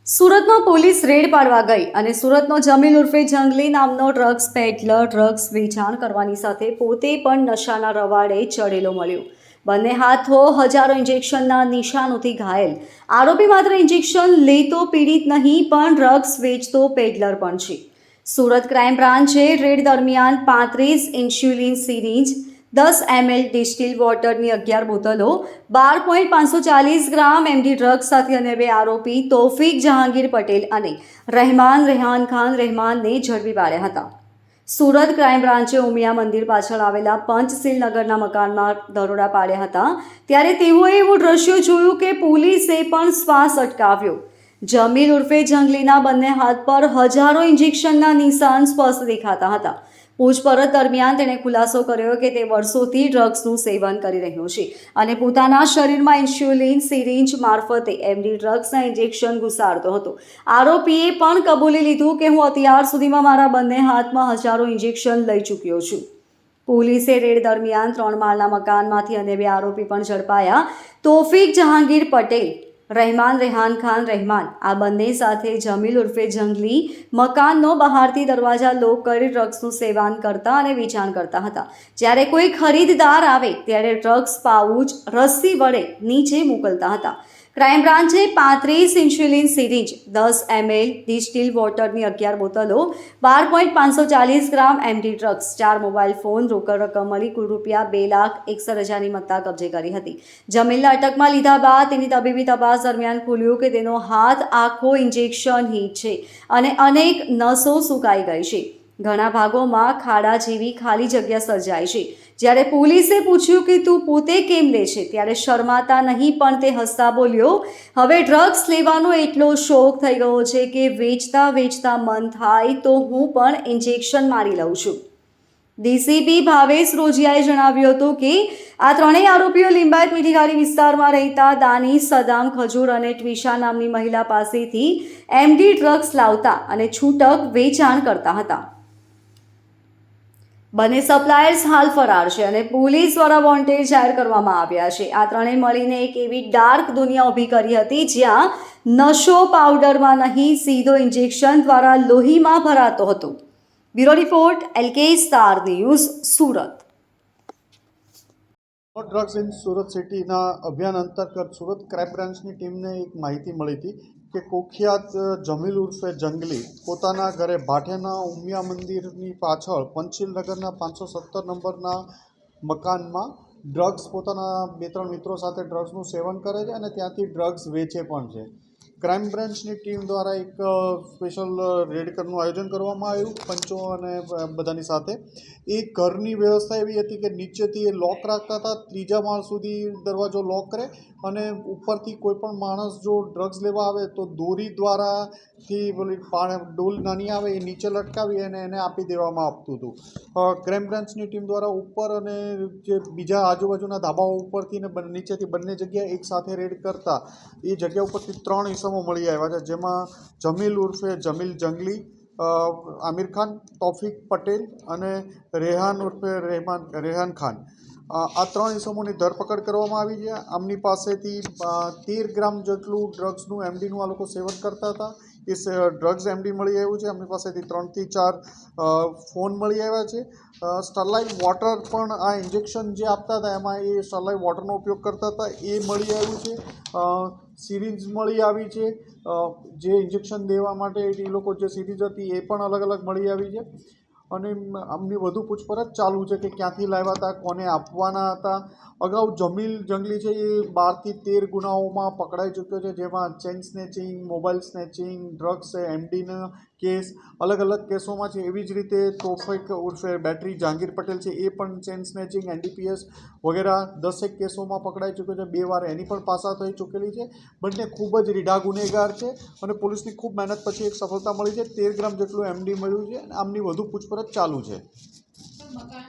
સુરતમાં police red પાડવા ગઈ અને સુરતનો જમીલ ઉર્ફે જંગલી નામનો ડ્રગ્સ પેડલર ડ્રગ્સ વેચાણ કરવાની સાથે પોતે પણ નશાના રવાડે ચડેલો મળ્યો. બંને હાથો હજારો ઇન્જેક્શનના નિશાનોથી ઘાયલ. આરોપી માત્ર ઇન્જેક્શન લેતો પીડિત નહીં પણ ડ્રગ્સ વેચતો પેડલર પણ છે. સુરત ક્રાઇમ બ્રાન્ચે રેડ દરમિયાન 35 ઇન્સ્યુલિન સિરિંજ, 10 ml ડિસ્ટિલ વોટરની 11 બોટલો, 12.540 ગ્રામ એમડી ડ્રગ્સ સાથે અને બે આરોપી તૌફિક જહાંગીર પટેલ અને રહેમાન રેહાન ખાન રહેમાનને ઝડપી પાડ્યા હતા. સુરત ક્રાઇમ બ્રાન્ચે ઉમિયા મંદિર પાછળ આવેલા પંચશીલ નગરના મકાનમાં દરોડા પાડ્યા હતા. ત્યારે તેઓએ એવું દ્રશ્ય જોયું કે પોલીસે પણ શ્વાસ અટકાવ્યો. જમીલ ઉર્ફે જંગલીના બંને હાથ પર હજારો ઇન્જેક્શનના નિશાન સ્પષ્ટ દેખાતા હતા. પૂછપરછ દરમિયાન તેણે ખુલાસો કર્યો કે તે વર્ષોથી ડ્રગ્સનું સેવન કરી રહ્યો છે અને પોતાના શરીરમાં ઇન્સ્યુલિન સિરિંજ મારફતે એમડી ડ્રગ્સના ઇન્જેક્શન ઘુસાડતો હતો. આરોપીએ પણ કબૂલી લીધું કે હું અત્યાર સુધીમાં મારા બંને હાથમાં હજારો ઇન્જેક્શન લઈ ચૂક્યો છું. પોલીસે રેડ દરમિયાન 3 માળના મકાનમાંથી અને બે આરોપી પણ ઝડપાયા. તૌફિક જહાંગીર પટેલ, રહેમાન રેહાન ખાન રહેમાન આ બંને સાથે જમીલ ઉર્ફે જંગલી મકાનનો બહારથી દરવાજા લોક કરી ડ્રગ્સનું સેવન કરતા અને વેચાણ કરતા હતા. જ્યારે કોઈ ખરીદદાર આવે ત્યારે ડ્રગ્સ પાઉચ રસ્સી વડે નીચે મોકલતા હતા. ક્રાઇમ બ્રાન્ચે 35 ઇન્સ્યુલિન સિરિંજ, 10 ml ડિસ્ટિલ વોટરની 11 બોટલો, 12.540 gram MD drugs, 4 mobile phone, રોકડ રકમ મળી કુલ રૂપિયા 2,61,000ની મત્તા કબજે કરી હતી. જમીલને અટકમાં લીધા બાદ તેની તબીબી તપાસ દરમિયાન ખુલ્યું કે તેનો હાથ આખો ઇન્જેક્શન હિટ છે અને અનેક નસો સુકાઈ ગઈ છે. ઘણા ભાગોમાં ખાડા જેવી ખાલી જગ્યા સર્જાઈ છે. જ્યારે પોલીસે પૂછ્યું કે તું પોતે કેમ લે છે ત્યારે શરમાતા નહીં પણ તે હસતા બોલ્યો, હવે ડ્રગ્સ લેવાનો એટલો શોખ થઈ ગયો છે કે વેચતા વેચતા મન થાય તો હું પણ ઇન્જેક્શન મારી લઉં છું. ડીસીપી ભાવેશ રોજિયાએ જણાવ્યું હતું કે આ ત્રણેય આરોપીઓ લિંબાયત મીઠીઘારી વિસ્તારમાં રહેતા દાની સદામ ખજૂર અને ટ્વિશા નામની મહિલા પાસેથી એમડી ડ્રગ્સ લાવતા અને છૂટક વેચાણ કરતા હતા. બંને સપ્લાયર્સ હાલ ફરાર છે અને પોલીસ દ્વારા વોન્ટેડ જાહેર કરવામાં આવ્યા છે. આ ત્રણેય મળીને એક એવી ડાર્ક દુનિયા ઊભી કરી હતી જ્યાં નશો પાવડરમાં નહીં સીધો ઇન્જેક્શન દ્વારા લોહીમાં ભરાતો હતો. Bureau report, LK star news, Surat. No drugs in Surat સિટીના અભિયાન અંતર્ગત સુરત ક્રાઇમ બ્રાન્ચની ટીમને એક માહિતી મળી હતી કે કુખ્યાત જમીલ ઉર્ફે જંગલી પોતાના ઘરે ભાઠેના ઉમિયા મંદિરની પાછળ પંચશીલ નગરના 517 નંબરના મકાનમાં ડ્રગ્સ પોતાના 2-3 મિત્રો સાથે ડ્રગ્સનું સેવન કરે છે અને ત્યાંથી ડ્રગ્સ વેચે પણ છે. ક્રાઇમ બ્રાન્ચની ટીમ દ્વારા એક સ્પેશિયલ રેડ કરવાનું આયોજન કરવામાં આવ્યું પંચો અને બધાની સાથે. એ ઘરની વ્યવસ્થા એવી હતી કે નીચેથી એ લોક રાખતા હતા, 3જા માળ સુધી દરવાજો લોક કરે અને ઉપરથી કોઈ પણ માણસ જો ડ્રગ્સ લેવા આવે તો દોરી દ્વારાથી પેલી ડોલ નાની આવે એ નીચે લટકાવી અને એને આપી દેવામાં આવતું હતું. ક્રાઇમ બ્રાન્ચની ટીમ દ્વારા ઉપર અને જે બીજા આજુબાજુના ધાબાઓ ઉપરથી ને નીચેથી બંને જગ્યાએ એક સાથે રેડ કરતા એ જગ્યા ઉપરથી 3 ઇસમો મળી આવ્યા છે, જેમાં જમીલ ઉર્ફે જમીલ જંગલી, આમિર ખાન, તૌફિક પટેલ અને રેહાન ઉર્ફે રેહાન ખાન. આ 3 ઇસમોની ધરપકડ કરવામાં આવી છે. આમની પાસેથી 13 ગ્રામ જેટલું ડ્રગ્સનું એમડીનું આ લોકો સેવન કરતા હતા. એ ડ્રગ્સ એમડી મળી આવ્યું છે. એમની પાસેથી 3થી 4 ફોન મળી આવ્યા છે. સ્ટરલાઇટ વોટર પણ આ ઇન્જેક્શન જે આપતા હતા એમાં એ સ્ટરલાઇટ વોટરનો ઉપયોગ કરતા હતા એ મળી આવ્યું છે. સિરિંજ મળી આવી છે. જે ઇન્જેક્શન દેવા માટે એ લોકો જે સિરિંજ હતી એ પણ અલગ અલગ મળી આવી છે અને આમની વધુ પૂછપરછ ચાલુ છે કે ક્યાંથી લાવ્યા હતા, કોને આપવાના હતા. અગાઉ જમીલ જંગલી છે એ 12થી 13 ગુનાઓમાં પકડાઈ ચૂક્યો છે, જેમાં chain snatching, mobile snatching, drugs એમડીના કેસ અલગ અલગ કેસોમાં છે. એવી જ રીતે તૌફિક ઉર્ફે બેટરી જહાંગીર પટેલ છે એ પણ ચેઇન સ્નેચિંગ, NDPS વગેરે 10 કેસોમાં પકડાઈ ચૂક્યો છે. 2 વાર એની પણ પાસા થઈ ચૂકેલી છે. બંને ખૂબ જ રીઢા ગુનેગાર છે અને પોલીસની ખૂબ મહેનત પછી એક સફળતા મળી છે. 13 ગ્રામ જેટલું એમડી મળ્યું છે અને આમની વધુ પૂછપરછ ચાલુ છે.